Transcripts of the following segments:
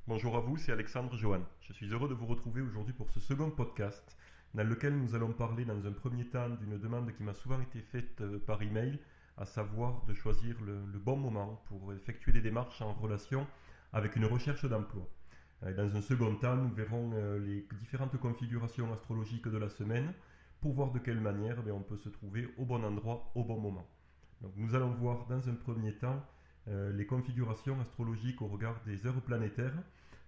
Bonjour à vous, c'est Alexandre Johan. Je suis heureux de vous retrouver aujourd'hui pour ce second podcast dans lequel nous allons parler dans un premier temps d'une demande qui m'a souvent été faite par email, à savoir de choisir le bon moment pour effectuer des démarches en relation avec une recherche d'emploi. Dans un second temps, nous verrons les différentes configurations astrologiques de la semaine pour voir de quelle manière on peut se trouver au bon endroit au bon moment. Donc, nous allons voir dans un premier temps les configurations astrologiques au regard des heures planétaires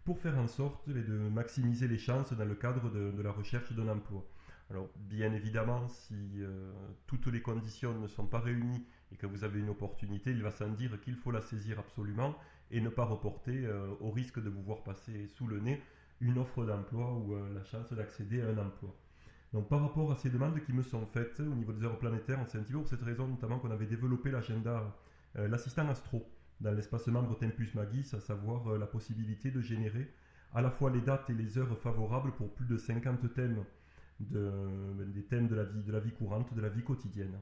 pour faire en sorte de maximiser les chances dans le cadre de la recherche d'un emploi. Alors bien évidemment, si toutes les conditions ne sont pas réunies et que vous avez une opportunité, il va sans dire qu'il faut la saisir absolument et ne pas reporter au risque de vous voir passer sous le nez une offre d'emploi ou la chance d'accéder à un emploi. Donc par rapport à ces demandes qui me sont faites au niveau des heures planétaires, c'est un petit peu pour cette raison notamment qu'on avait développé l'agenda, l'assistant astro dans l'espace membre Tempus Magis, à savoir la possibilité de générer à la fois les dates et les heures favorables pour plus de 50 thèmes, des thèmes de la vie courante, de la vie quotidienne.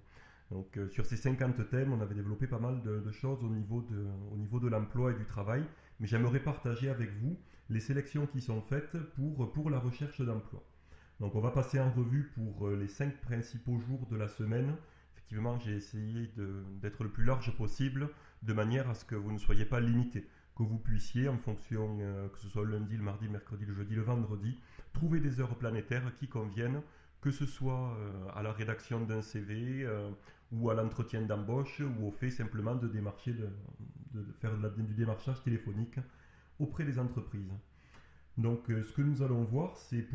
Donc sur ces 50 thèmes, on avait développé pas mal de choses au niveau de l'emploi et du travail, mais j'aimerais partager avec vous les sélections qui sont faites pour la recherche d'emploi. Donc on va passer en revue pour les 5 principaux jours de la semaine. Effectivement, j'ai essayé d'être le plus large possible, de manière à ce que vous ne soyez pas limité, que vous puissiez, en fonction, que ce soit le lundi, le mardi, le mercredi, le jeudi, le vendredi, trouver des heures planétaires qui conviennent, que ce soit à la rédaction d'un CV, ou à l'entretien d'embauche, ou au fait simplement de démarcher, de faire du démarchage téléphonique auprès des entreprises. Donc ce que nous allons voir, c'est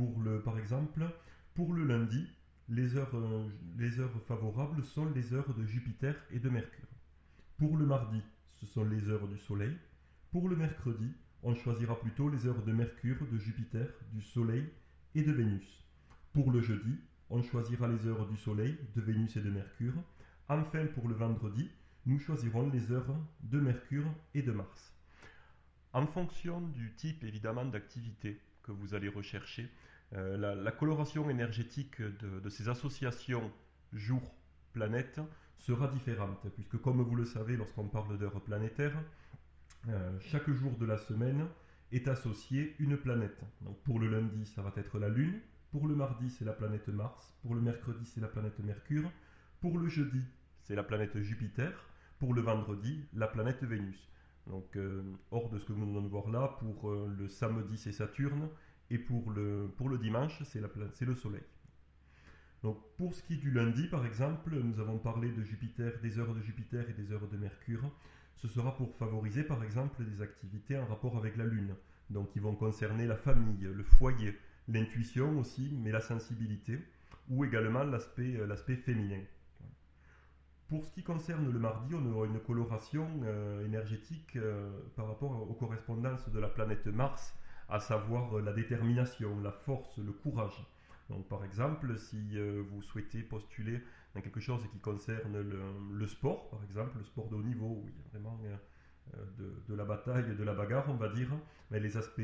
par exemple, pour le lundi, les heures favorables sont les heures de Jupiter et de Mercure. Pour le mardi, ce sont les heures du Soleil. Pour le mercredi, on choisira plutôt les heures de Mercure, de Jupiter, du Soleil et de Vénus. Pour le jeudi, on choisira les heures du Soleil, de Vénus et de Mercure. Enfin, pour le vendredi, nous choisirons les heures de Mercure et de Mars. En fonction du type évidemment d'activité que vous allez rechercher, la coloration énergétique de ces associations jour-planète sera différente, puisque comme vous le savez, lorsqu'on parle d'heures planétaires, chaque jour de la semaine est associé une planète. Donc pour le lundi, ça va être la Lune, pour le mardi, c'est la planète Mars, pour le mercredi, c'est la planète Mercure, pour le jeudi, c'est la planète Jupiter, pour le vendredi, la planète Vénus. Donc hors de ce que nous venons de voir là, pour le samedi, c'est Saturne, et pour le dimanche, c'est le Soleil. Donc pour ce qui est du lundi, par exemple, nous avons parlé de Jupiter, des heures de Jupiter et des heures de Mercure. Ce sera pour favoriser, par exemple, des activités en rapport avec la Lune. Donc qui vont concerner la famille, le foyer, l'intuition aussi, mais la sensibilité, ou également l'aspect féminin. Pour ce qui concerne le mardi, on aura une coloration énergétique par rapport aux correspondances de la planète Mars, à savoir la détermination, la force, le courage. Donc par exemple, si vous souhaitez postuler dans quelque chose qui concerne le sport, par exemple, le sport de haut niveau, où il y a vraiment de la bataille, de la bagarre, on va dire, mais les aspects,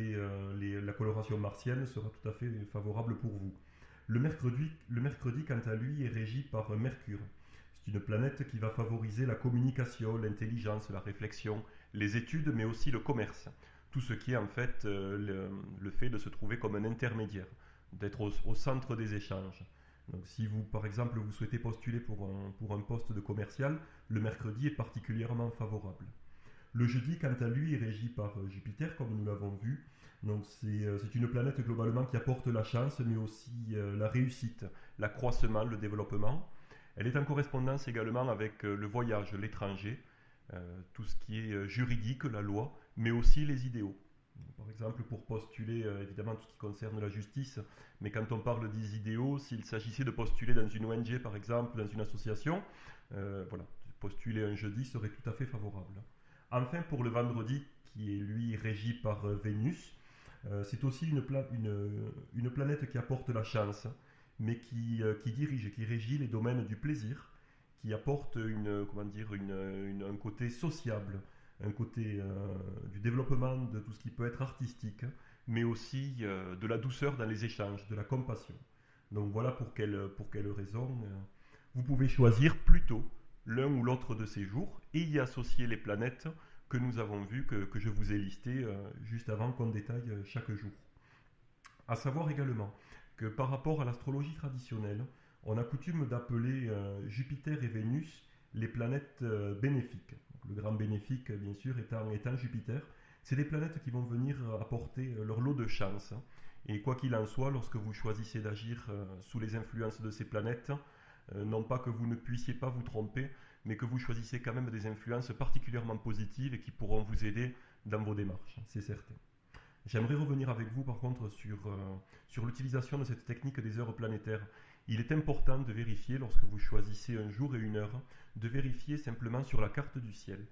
la coloration martienne sera tout à fait favorable pour vous. Le mercredi, quant à lui, est régi par Mercure. C'est une planète qui va favoriser la communication, l'intelligence, la réflexion, les études, mais aussi le commerce. Tout ce qui est en fait le fait de se trouver comme un intermédiaire, d'être au centre des échanges. Donc si vous, par exemple, vous souhaitez postuler pour un poste de commercial, le mercredi est particulièrement favorable. Le jeudi, quant à lui, est régi par Jupiter, comme nous l'avons vu. Donc c'est une planète globalement qui apporte la chance, mais aussi la réussite, l'accroissement, le développement. Elle est en correspondance également avec le voyage, l'étranger, tout ce qui est juridique, la loi, mais aussi les idéaux. Par exemple, pour postuler, évidemment, tout ce qui concerne la justice, mais quand on parle des idéaux, s'il s'agissait de postuler dans une ONG, par exemple, dans une association, postuler un jeudi serait tout à fait favorable. Enfin, pour le vendredi, qui est lui régi par Vénus, c'est aussi une planète qui apporte la chance, mais qui régit les domaines du plaisir, qui apporte un côté sociable, un côté du développement de tout ce qui peut être artistique, mais aussi de la douceur dans les échanges, de la compassion. Donc voilà pour quelle raison vous pouvez choisir plutôt l'un ou l'autre de ces jours et y associer les planètes que nous avons vues, que je vous ai listées juste avant qu'on détaille chaque jour. À savoir également que par rapport à l'astrologie traditionnelle, on a coutume d'appeler Jupiter et Vénus les planètes bénéfiques. Donc, le grand bénéfique, bien sûr, étant Jupiter. C'est des planètes qui vont venir apporter leur lot de chance. Et quoi qu'il en soit, lorsque vous choisissez d'agir sous les influences de ces planètes, non pas que vous ne puissiez pas vous tromper, mais que vous choisissez quand même des influences particulièrement positives et qui pourront vous aider dans vos démarches, c'est certain. J'aimerais revenir avec vous par contre sur l'utilisation de cette technique des heures planétaires. Il est important de vérifier, lorsque vous choisissez un jour et une heure, de vérifier simplement sur la carte du ciel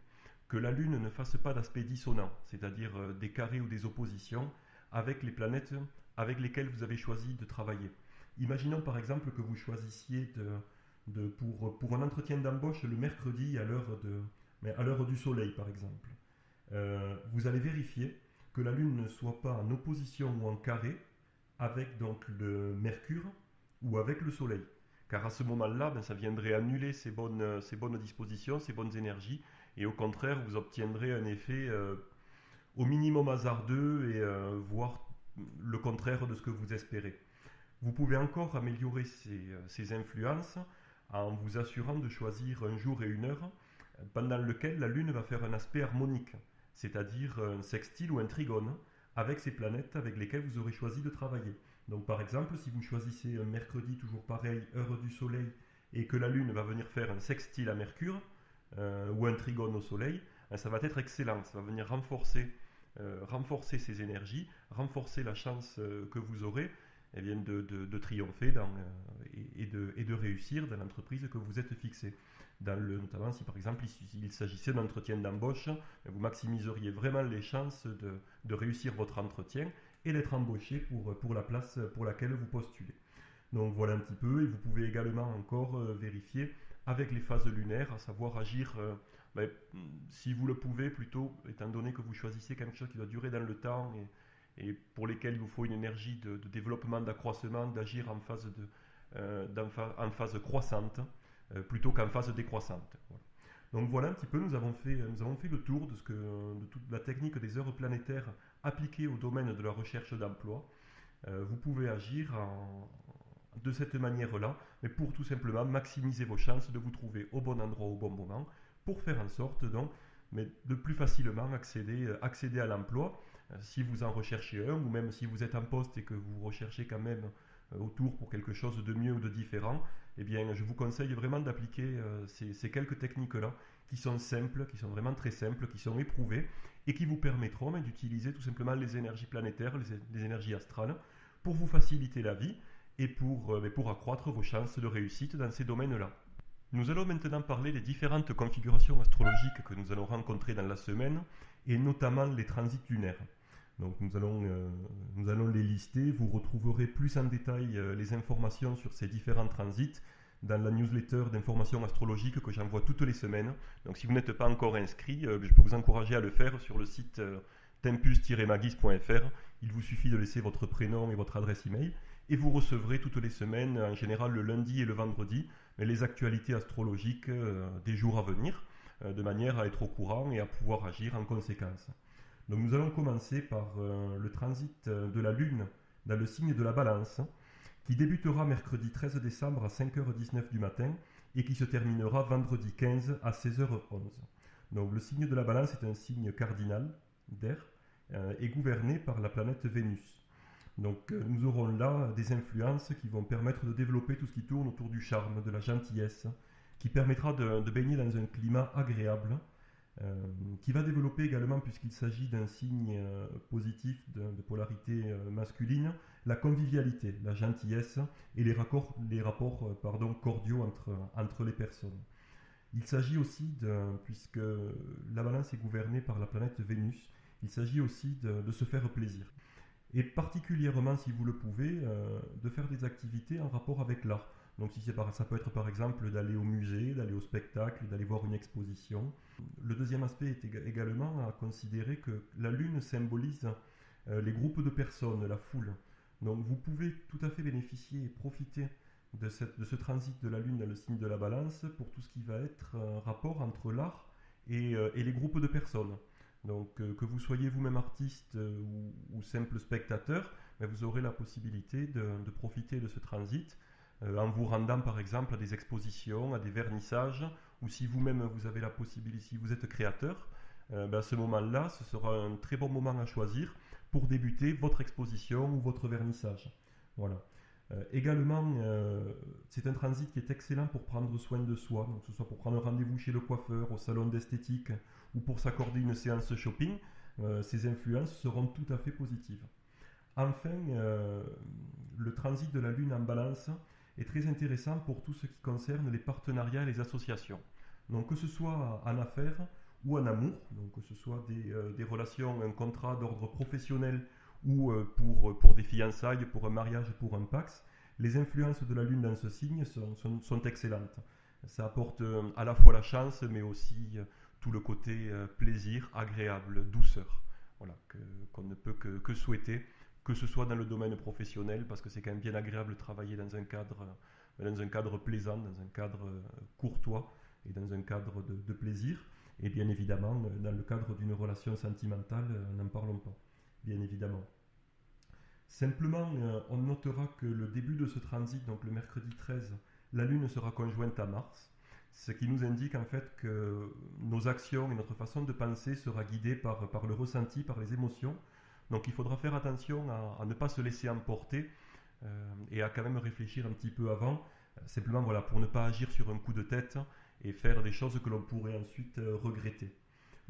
que la Lune ne fasse pas d'aspect dissonant, c'est-à-dire des carrés ou des oppositions avec les planètes avec lesquelles vous avez choisi de travailler. Imaginons par exemple que vous choisissiez pour un entretien d'embauche le mercredi à l'heure du soleil par exemple. Vous allez vérifier que la Lune ne soit pas en opposition ou en carré avec donc le Mercure ou avec le Soleil. Car à ce moment-là, ça viendrait annuler ces bonnes dispositions, ces bonnes énergies, et au contraire, vous obtiendrez un effet au minimum hasardeux et voire le contraire de ce que vous espérez. Vous pouvez encore améliorer ces influences en vous assurant de choisir un jour et une heure pendant lequel la Lune va faire un aspect harmonique, c'est-à-dire un sextile ou un trigone avec ces planètes avec lesquelles vous aurez choisi de travailler. Donc par exemple, si vous choisissez un mercredi toujours pareil, heure du soleil, et que la Lune va venir faire un sextile à Mercure ou un trigone au soleil, ça va être excellent, ça va venir renforcer ces énergies, renforcer la chance que vous aurez de triompher et de réussir dans l'entreprise que vous êtes fixée. Notamment si par exemple il s'agissait d'un entretien d'embauche, vous maximiseriez vraiment les chances de réussir votre entretien et d'être embauché pour la place pour laquelle vous postulez. Donc voilà un petit peu, et vous pouvez également encore vérifier avec les phases lunaires, à savoir agir, si vous le pouvez plutôt, étant donné que vous choisissez quelque chose qui doit durer dans le temps et pour lesquels il vous faut une énergie de développement, d'accroissement, d'agir en phase croissante plutôt qu'en phase décroissante. Voilà. Donc voilà un petit peu, nous avons fait le tour de toute la technique des heures planétaires appliquées au domaine de la recherche d'emploi. Vous pouvez agir de cette manière-là, mais pour tout simplement maximiser vos chances de vous trouver au bon endroit au bon moment, pour faire en sorte donc de plus facilement accéder à l'emploi, si vous en recherchez un, ou même si vous êtes en poste et que vous recherchez quand même autour pour quelque chose de mieux ou de différent, eh bien, je vous conseille vraiment d'appliquer ces quelques techniques-là, qui sont simples, qui sont vraiment très simples, qui sont éprouvées, et qui vous permettront d'utiliser tout simplement les énergies planétaires, les énergies astrales, pour vous faciliter la vie et pour accroître vos chances de réussite dans ces domaines-là. Nous allons maintenant parler des différentes configurations astrologiques que nous allons rencontrer dans la semaine, et notamment les transits lunaires. Donc nous allons les lister, vous retrouverez plus en détail les informations sur ces différents transits dans la newsletter d'informations astrologiques que j'envoie toutes les semaines. Donc si vous n'êtes pas encore inscrit, je peux vous encourager à le faire sur le site tempus-magis.fr. Il vous suffit de laisser votre prénom et votre adresse email et vous recevrez toutes les semaines, en général le lundi et le vendredi, les actualités astrologiques des jours à venir, de manière à être au courant et à pouvoir agir en conséquence. Donc nous allons commencer par le transit de la Lune dans le signe de la Balance, qui débutera mercredi 13 décembre à 5h19 du matin et qui se terminera vendredi 15 à 16h11. Donc le signe de la Balance est un signe cardinal d'air et gouverné par la planète Vénus. Donc nous aurons là des influences qui vont permettre de développer tout ce qui tourne autour du charme, de la gentillesse, qui permettra de baigner dans un climat agréable, qui va développer également, puisqu'il s'agit d'un signe positif de polarité masculine, la convivialité, la gentillesse et les rapports cordiaux entre les personnes. Il s'agit aussi, puisque la Balance est gouvernée par la planète Vénus, il s'agit aussi de se faire plaisir. Et particulièrement, si vous le pouvez, de faire des activités en rapport avec l'art. Donc ça peut être par exemple d'aller au musée, d'aller au spectacle, d'aller voir une exposition. Le deuxième aspect est également à considérer que la Lune symbolise les groupes de personnes, la foule. Donc vous pouvez tout à fait bénéficier et profiter de ce transit de la Lune dans le signe de la Balance pour tout ce qui va être rapport entre l'art et les groupes de personnes. Donc que vous soyez vous-même artiste ou simple spectateur, ben, vous aurez la possibilité de profiter de ce transit en vous rendant par exemple à des expositions, à des vernissages, ou si vous-même vous avez la possibilité, si vous êtes créateur, ben, à ce moment-là, ce sera un très bon moment à choisir pour débuter votre exposition ou votre vernissage. Voilà. Également, c'est un transit qui est excellent pour prendre soin de soi, donc que ce soit pour prendre un rendez-vous chez le coiffeur, au salon d'esthétique ou pour s'accorder une séance shopping. Ces influences seront tout à fait positives. Enfin, le transit de la Lune en Balance est très intéressant pour tout ce qui concerne les partenariats et les associations. Donc que ce soit en affaires ou en amour, donc que ce soit des relations, un contrat d'ordre professionnel ou pour des fiançailles, pour un mariage, pour un pax, les influences de la Lune dans ce signe sont excellentes. Ça apporte à la fois la chance, mais aussi tout le côté plaisir, agréable, douceur, voilà, qu'on ne peut que souhaiter, que ce soit dans le domaine professionnel, parce que c'est quand même bien agréable de travailler dans un cadre plaisant, dans un cadre courtois et dans un cadre de plaisir, et bien évidemment, dans le cadre d'une relation sentimentale, n'en parlons pas, bien évidemment. Simplement, on notera que le début de ce transit, donc le mercredi 13, la Lune sera conjointe à Mars, ce qui nous indique en fait que nos actions et notre façon de penser sera guidée par le ressenti, par les émotions. Donc il faudra faire attention à ne pas se laisser emporter et à quand même réfléchir un petit peu avant, simplement voilà, pour ne pas agir sur un coup de tête et faire des choses que l'on pourrait ensuite regretter.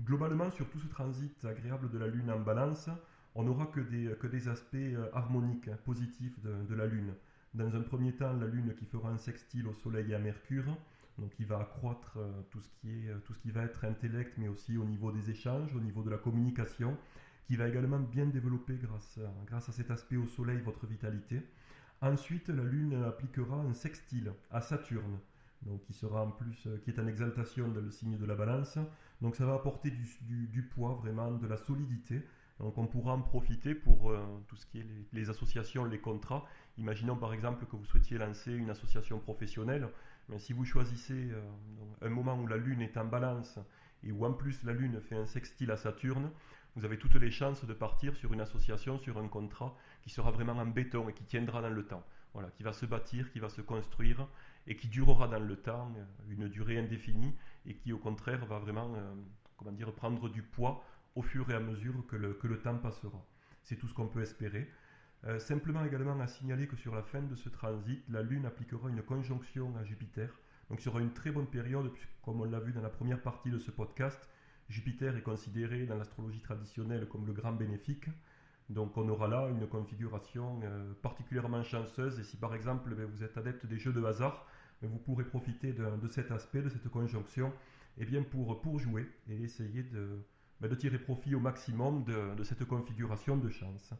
Globalement, sur tout ce transit agréable de la Lune en Balance, on n'aura que des aspects harmoniques, positifs de la Lune. Dans un premier temps, la Lune qui fera un sextile au Soleil et à Mercure, donc qui va accroître tout ce qui va être intellect, mais aussi au niveau des échanges, au niveau de la communication, qui va également bien développer grâce à cet aspect au Soleil votre vitalité. Ensuite, la Lune appliquera un sextile à Saturne, donc qui est en exaltation dans le signe de la Balance. Donc ça va apporter du poids, vraiment, de la solidité. Donc on pourra en profiter pour tout ce qui est les associations, les contrats. Imaginons par exemple que vous souhaitiez lancer une association professionnelle. Mais si vous choisissez un moment où la Lune est en Balance et où en plus la Lune fait un sextile à Saturne, vous avez toutes les chances de partir sur une association, sur un contrat qui sera vraiment en béton et qui tiendra dans le temps. Voilà, qui va se bâtir, qui va se construire et qui durera dans le temps, une durée indéfinie et qui au contraire va vraiment prendre du poids au fur et à mesure que le temps passera. C'est tout ce qu'on peut espérer. Simplement également à signaler que sur la fin de ce transit, la Lune appliquera une conjonction à Jupiter. Donc ce sera une très bonne période, puisque comme on l'a vu dans la première partie de ce podcast, Jupiter est considéré dans l'astrologie traditionnelle comme le grand bénéfique. Donc on aura là une configuration particulièrement chanceuse. Et si par exemple vous êtes adepte des jeux de hasard, vous pourrez profiter de cet aspect, de cette conjonction, pour jouer et essayer de tirer profit au maximum de cette configuration de chance,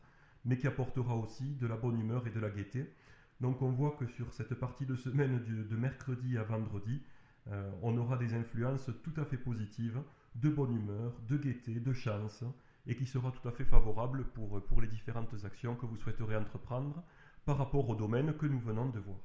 mais qui apportera aussi de la bonne humeur et de la gaieté. Donc on voit que sur cette partie de semaine de mercredi à vendredi, on aura des influences tout à fait positives, de bonne humeur, de gaieté, de chance, et qui sera tout à fait favorable pour les différentes actions que vous souhaiterez entreprendre par rapport au domaine que nous venons de voir.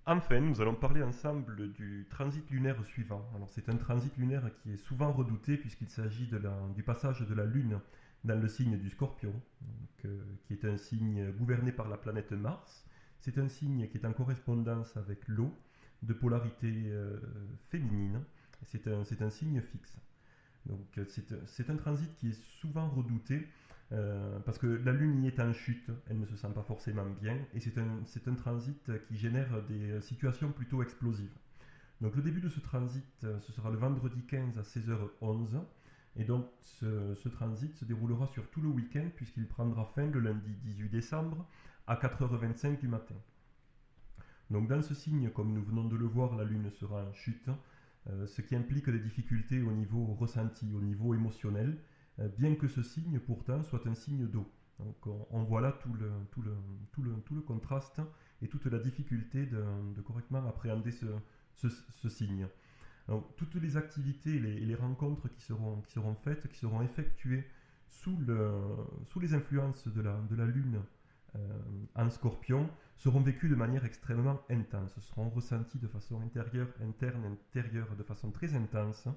Enfin, nous allons parler ensemble du transit lunaire suivant. Alors, c'est un transit lunaire qui est souvent redouté puisqu'il s'agit du passage de la Lune dans le signe du Scorpion, donc, qui est un signe gouverné par la planète Mars. C'est un signe qui est en correspondance avec l'eau, de polarité féminine. C'est un signe fixe. Donc, c'est un transit qui est souvent redouté parce que la Lune y est en chute, elle ne se sent pas forcément bien, et c'est un transit qui génère des situations plutôt explosives. Donc le début de ce transit, ce sera le vendredi 15 à 16h11, et donc ce transit se déroulera sur tout le week-end, puisqu'il prendra fin le lundi 18 décembre à 4h25 du matin. Donc dans ce signe, comme nous venons de le voir, la Lune sera en chute, ce qui implique des difficultés au niveau ressenti, au niveau émotionnel, bien que ce signe pourtant soit un signe d'eau. Donc on voit là tout le contraste et toute la difficulté de correctement appréhender ce signe. Donc, toutes les activités et les rencontres qui seront faites, qui seront effectuées sous les influences de la Lune en Scorpion seront vécues de manière extrêmement intense, seront ressenties de façon intérieure, de façon très intense.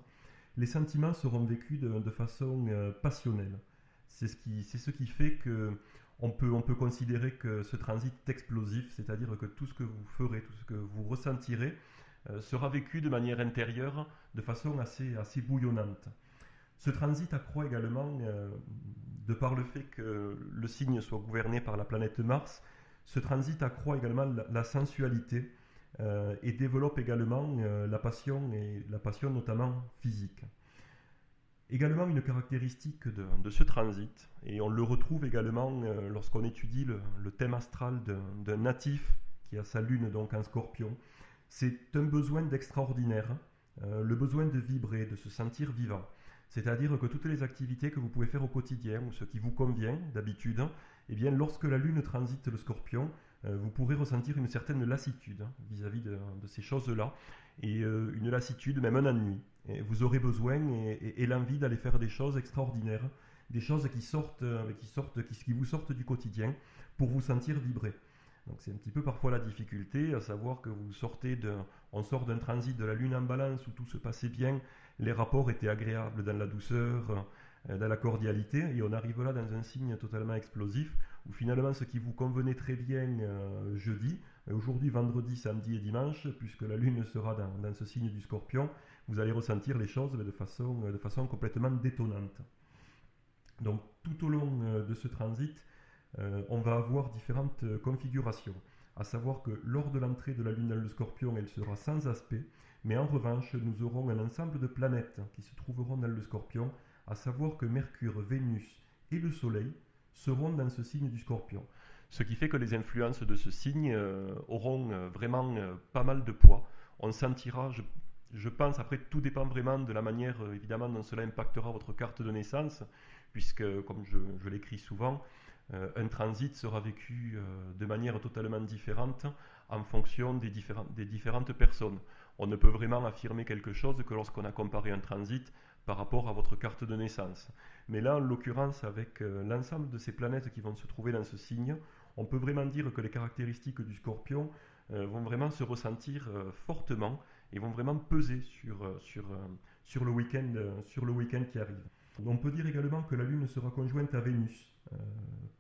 Les sentiments seront vécus de façon passionnelle. C'est ce qui fait que on peut considérer que ce transit est explosif, c'est-à-dire que tout ce que vous ferez, tout ce que vous ressentirez sera vécu de manière intérieure, de façon assez bouillonnante. Ce transit accroît également, de par le fait que le signe soit gouverné par la planète Mars, ce transit accroît également la sensualité et développe également la passion, et la passion notamment physique. Également une caractéristique de ce transit, et on le retrouve également lorsqu'on étudie le thème astral d'un natif qui a sa lune donc en Scorpion, c'est un besoin d'extraordinaire, le besoin de vibrer, de se sentir vivant. C'est-à-dire que toutes les activités que vous pouvez faire au quotidien, ou ce qui vous convient d'habitude, eh bien, lorsque la Lune transite le Scorpion, vous pourrez ressentir une certaine lassitude vis-à-vis de ces choses-là, et une lassitude, même un ennui. Et vous aurez besoin et l'envie d'aller faire des choses extraordinaires, des choses qui vous sortent du quotidien pour vous sentir vibrer. Donc c'est un petit peu parfois la difficulté, à savoir que on sort d'un transit de la Lune en Balance où tout se passait bien, les rapports étaient agréables dans la douceur, dans la cordialité, et on arrive là dans un signe totalement explosif où finalement ce qui vous convenait très bien jeudi, aujourd'hui, vendredi, samedi et dimanche, puisque la Lune sera dans ce signe du Scorpion, vous allez ressentir les choses de façon complètement détonnante. Donc tout au long de ce transit, on va avoir différentes configurations, à savoir que lors de l'entrée de la Lune dans le Scorpion, elle sera sans aspect, mais en revanche, nous aurons un ensemble de planètes qui se trouveront dans le Scorpion, à savoir que Mercure, Vénus et le Soleil seront dans ce signe du Scorpion. Ce qui fait que les influences de ce signe auront vraiment pas mal de poids. On sentira, je pense, après tout dépend vraiment de la manière évidemment dont cela impactera votre carte de naissance, puisque comme je l'écris souvent, un transit sera vécu de manière totalement différente en fonction des différentes personnes. On ne peut vraiment affirmer quelque chose que lorsqu'on a comparé un transit par rapport à votre carte de naissance. Mais là, en l'occurrence, avec l'ensemble de ces planètes qui vont se trouver dans ce signe, on peut vraiment dire que les caractéristiques du Scorpion vont vraiment se ressentir fortement et vont vraiment peser sur le week-end qui arrive. On peut dire également que la Lune sera conjointe à Vénus,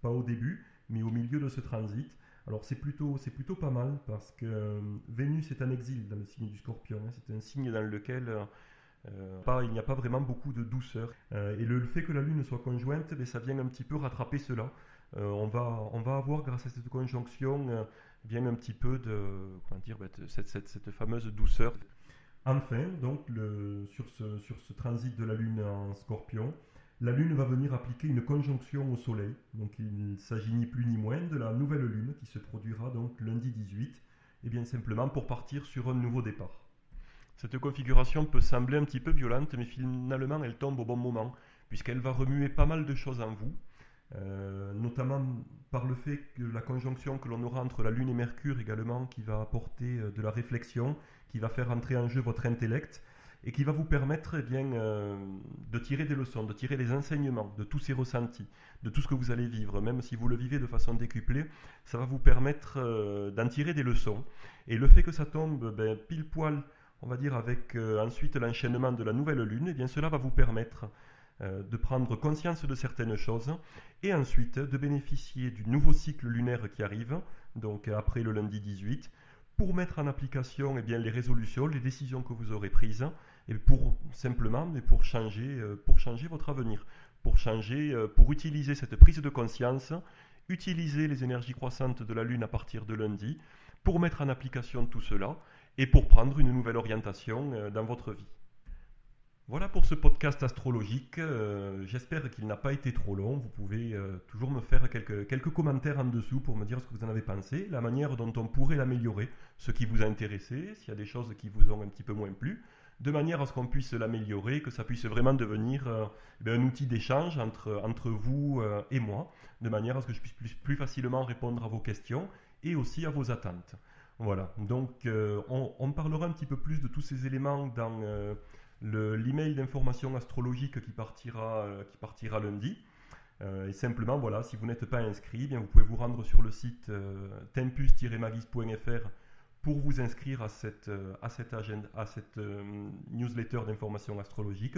pas au début, mais au milieu de ce transit. Alors c'est plutôt pas mal parce que Vénus est en exil dans le signe du Scorpion. C'est un signe dans lequel il n'y a pas vraiment beaucoup de douceur. Et le fait que la Lune soit conjointe, ça vient un petit peu rattraper cela. On va avoir, grâce à cette conjonction, bien un petit peu de cette fameuse douceur. Enfin, donc, sur ce transit de la Lune en Scorpion, la Lune va venir appliquer une conjonction au Soleil. Donc il s'agit ni plus ni moins de la nouvelle Lune qui se produira donc lundi 18, et bien simplement pour partir sur un nouveau départ. Cette configuration peut sembler un petit peu violente, mais finalement elle tombe au bon moment, puisqu'elle va remuer pas mal de choses en vous, notamment par le fait que la conjonction que l'on aura entre la Lune et Mercure également, qui va apporter de la réflexion, qui va faire entrer en jeu votre intellect, et qui va vous permettre de tirer des leçons, de tirer des enseignements de tous ces ressentis, de tout ce que vous allez vivre. Même si vous le vivez de façon décuplée, ça va vous permettre d'en tirer des leçons. Et le fait que ça tombe pile poil, on va dire, avec ensuite l'enchaînement de la nouvelle Lune, eh bien cela va vous permettre de prendre conscience de certaines choses et ensuite de bénéficier du nouveau cycle lunaire qui arrive, donc après le lundi 18, pour mettre en application les résolutions, les décisions que vous aurez prises, et pour changer votre avenir, pour utiliser cette prise de conscience, utiliser les énergies croissantes de la Lune à partir de lundi, pour mettre en application tout cela, et pour prendre une nouvelle orientation dans votre vie. Voilà pour ce podcast astrologique. J'espère qu'il n'a pas été trop long. Vous pouvez toujours me faire quelques commentaires en dessous pour me dire ce que vous en avez pensé, la manière dont on pourrait l'améliorer, ce qui vous a intéressé, s'il y a des choses qui vous ont un petit peu moins plu, de manière à ce qu'on puisse l'améliorer, que ça puisse vraiment devenir un outil d'échange entre vous et moi, de manière à ce que je puisse plus facilement répondre à vos questions et aussi à vos attentes. Voilà, donc on parlera un petit peu plus de tous ces éléments dans l'email d'information astrologique qui partira lundi. Et simplement, voilà, si vous n'êtes pas inscrit, eh bien, vous pouvez vous rendre sur le site tempus-magis.fr pour vous inscrire à cette newsletter d'information astrologique.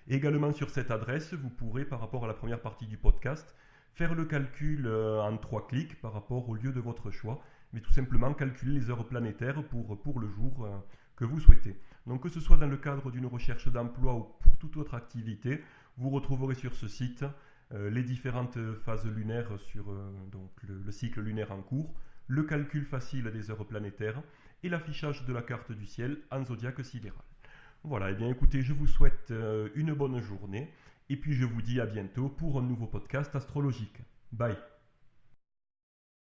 Et également sur cette adresse, vous pourrez, par rapport à la première partie du podcast, faire le calcul en 3 clics par rapport au lieu de votre choix, mais tout simplement calculer les heures planétaires pour le jour que vous souhaitez. Donc que ce soit dans le cadre d'une recherche d'emploi ou pour toute autre activité, vous retrouverez sur ce site les différentes phases lunaires sur donc le cycle lunaire en cours, le calcul facile des heures planétaires et l'affichage de la carte du ciel en zodiaque sidéral. Voilà, et bien écoutez, je vous souhaite une bonne journée et puis je vous dis à bientôt pour un nouveau podcast astrologique. Bye.